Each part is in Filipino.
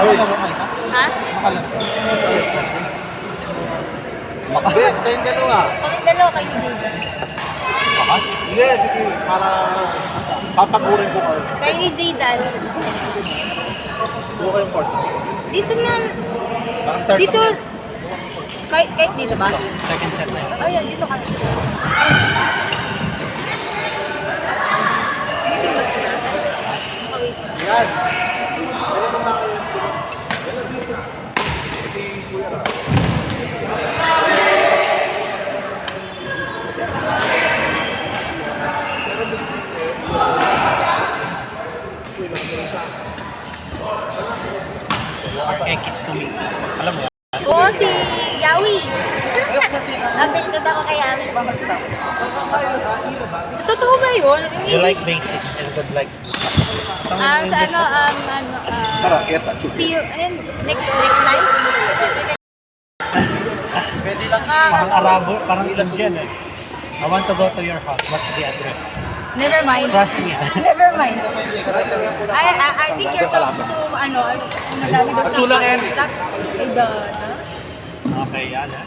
Makalaro ka? Ha? Makalaro. Tayong dalawa. Kaming dalawa kay ni David. Bakas? Sige, sige. Para papagurin ko kayo. Kay ni Jaydan. Buo kayong court. Dito na. Naka-start Dito. lang yan. Kahit dito ba? Second set na yun. Ayan, dito ka. Meeting ba sila? Nakawait ba? Yan. Kailan mo na kayo? RX to me. Alam mo yan? Oo, si Yawi. Updated ako kay Yawi. Totoo ba yun? Yung You like English? basic and good like... Sa ano, Tara, kita. see you, next live? Pwede lang. Parang Arabo, parang Indian eh. I want to go to your house. What's the address? Never mind. Trust me. Never mind. I think you're talking to, madami daw At sulang yan. Kay Donna. Okay, yan eh.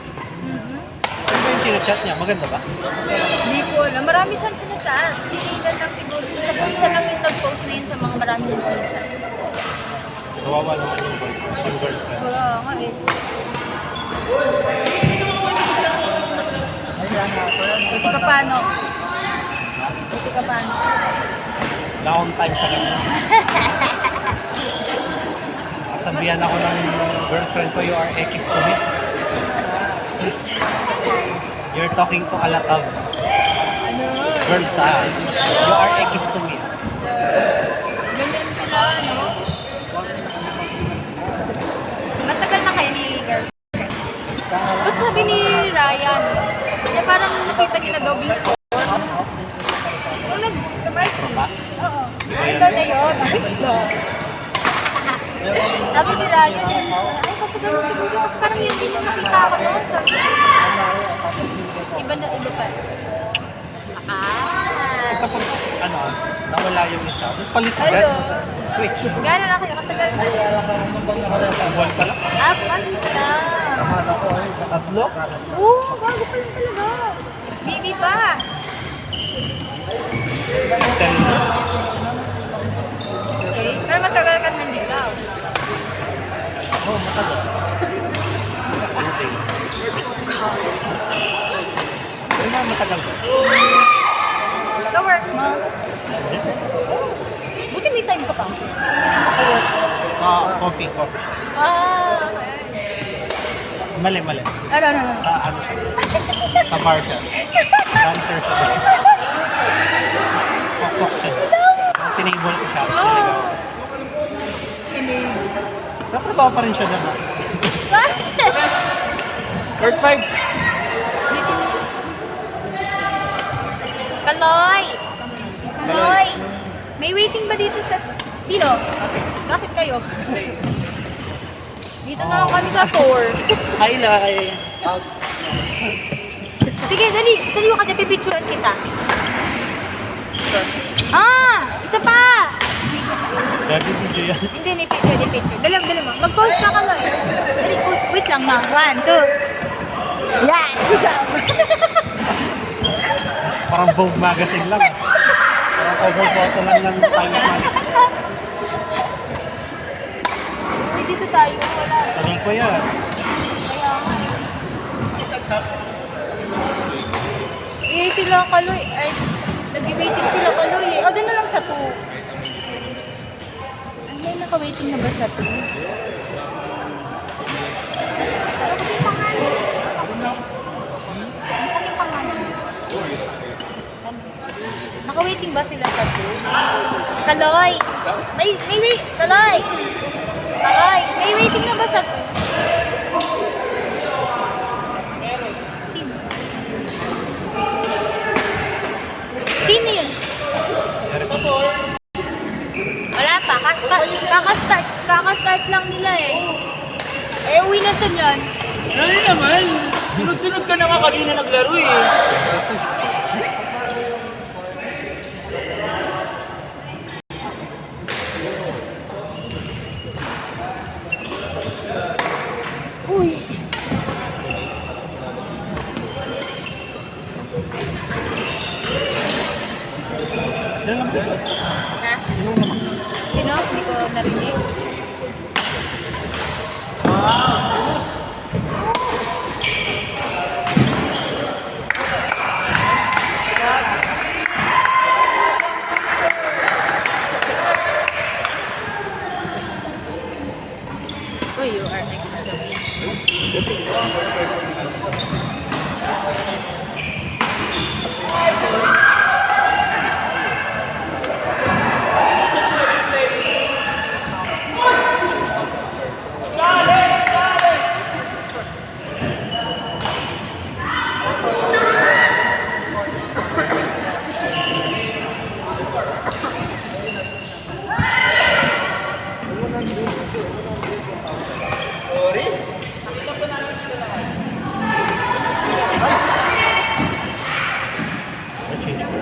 Ano ba yung chinachat niya? Maganda ba? Hindi ko alam. Marami siyang chinachat. Tinilan lang siguro. Isa lang yung nag-post na yun sa mga marami niyang chinachat. Kawawa naman yung girlfriend. Oo nga eh. Buti ka paano? Buti ka paano? Long time sa kanya. Kasabihan ako ng girlfriend ko, you are X to me. You're talking to a lot of girls, you are X to me. Ganyan sila, no? Matagal na kayo ni girlfriend. Ba't sabi ni Ryan? Na parang nakita niya na daw before. Nung sa party. Oo. Ito na yun. Ito. Sabi ni Ryan eh. Ay, matagal na siguro. Kasi parang yun din yung nakita ako noon. Sabi niya. Iba pa. Kapag, nawala yung isa, palit Hello. agad. Switch. Gano'n na kayo katagal na? Buwan pa lang. months na. Tatlo. Oo, bago pa lang talaga. Baby pa. Settle na. Okay. Pero matagal ka nandigaw. Oh, matagal. 2 days. Ano na matagal ko? Ka-work mo. Buti may time ka pa. Kung hindi mo ka-work. Sa coffee shop. Okay. Mali. Ano. Sa ano siya? Sa bar siya. Dancer siya. Pok siya. Tinable ko siya. Tapos naligaw. Enable. Tatrabaho pa rin siya doon. Third 5. Dito. Kaloy! Kaloy! May waiting ba dito sa... Sino? Bakit kayo? Dito na ako kami sa 4. Hi na kayo. Sige, dali ka, pipicturean kita. Isa pa! Gagi video yan. Hindi, ni picture. Dali mo. Mag-post ka Kaloy. Dali, post. Wait lang na. 1, 2. Yan! Good job! Parang Vogue magazine lang. Parang cover photo lang ng Times Magazine. Uy, dito tayo. Wala. Tagal ko yan. Kaya nga. Sila Kaloy. Ay, nag-waiting sila Kaloy eh. O, doon na lang sa 2. Ay, naka-waiting na ba sa 2? Naka-waiting ba sila sa 2? Kaloy! May wait! Kaloy! May waiting na ba sa 2? Sino? Sino yun? Wala pa. Kaka-start lang nila eh. Uwi na siya niyan. Ano naman? Sunod-sunod ka na nga kanina naglaro eh. hindi ko narinig. Oh, you are next to me. change ko.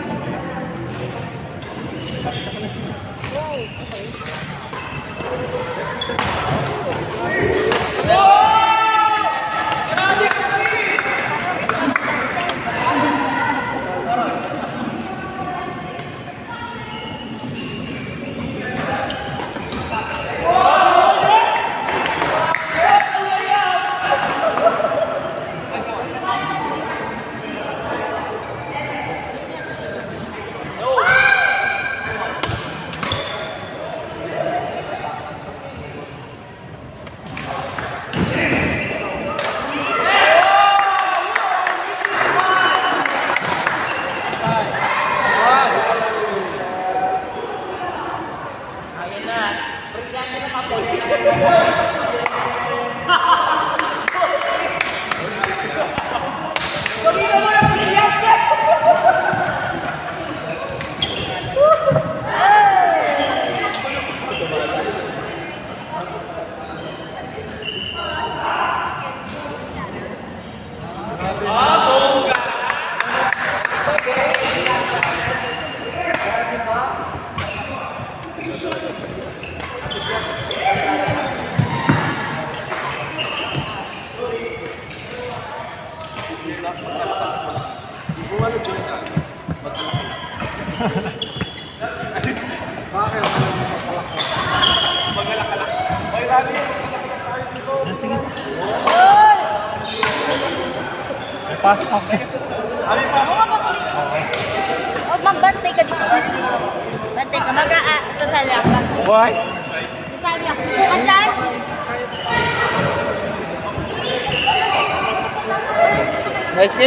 Sige, sige. May pasok ako sa... Okay. O, magbantay ka dito. Bantay ka. Sasali ako. Why? Sasali ako. Andyan? Nice game.